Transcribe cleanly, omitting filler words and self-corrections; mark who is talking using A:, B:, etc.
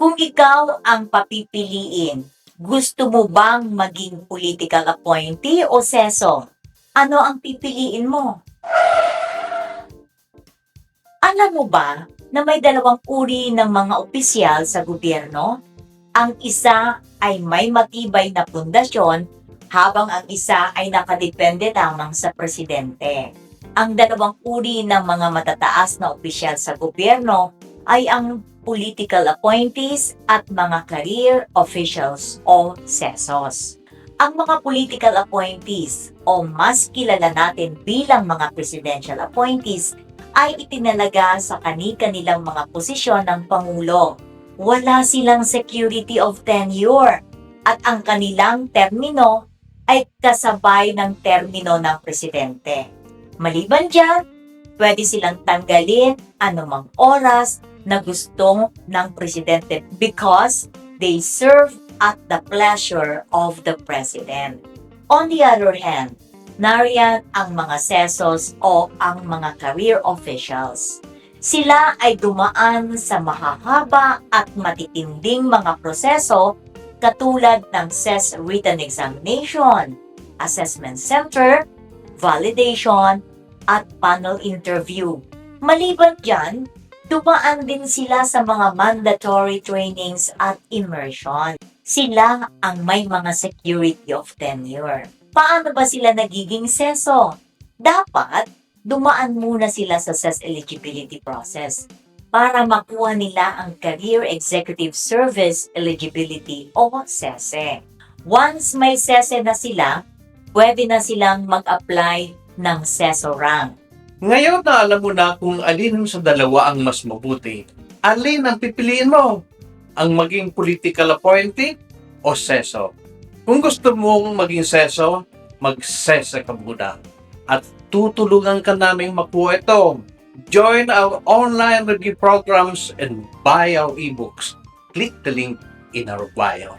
A: Kung ikaw ang papipiliin, gusto mo bang maging political appointee o seso? Ano ang pipiliin mo? Alam mo ba na may dalawang uri ng mga opisyal sa gobyerno? Ang isa ay may matibay na pundasyon habang ang isa ay nakadepende lamang sa presidente. Ang dalawang uri ng mga matataas na opisyal sa gobyerno ay ang political appointees at mga career officials o sesos. Ang mga political appointees o mas kilala natin bilang mga presidential appointees ay itinalaga sa kani-kanilang mga posisyon ng Pangulo. Wala silang security of tenure at ang kanilang termino ay kasabay ng termino ng presidente. Maliban dyan, pwede silang tanggalin anumang oras na gusto ng presidente because they serve at the pleasure of the president. On the other hand, nariyan ang mga sesos o ang mga career officials. Sila ay dumaan sa mahahaba at matitinding mga proseso katulad ng CES Written Examination, Assessment Center, Validation, at Panel Interview. Maliban dyan, dumaan din sila sa mga mandatory trainings at immersion. Sila ang may mga security of tenure. Paano ba sila nagiging seso? Dapat, dumaan muna sila sa CES eligibility process para makuha nila ang Career Executive Service Eligibility o CESE. Once may CESE na sila, pwede na silang mag-apply ng CESO rank.
B: Ngayon na alam mo na kung alin sa dalawa ang mas mabuti, alin ang pipiliin mo? Ang maging political appointee o seso? Kung gusto mong maging seso, mag-sesa ka muna. At tutulungan ka namin makuha ito. Join our online review programs and buy our ebooks. Click the link in our bio.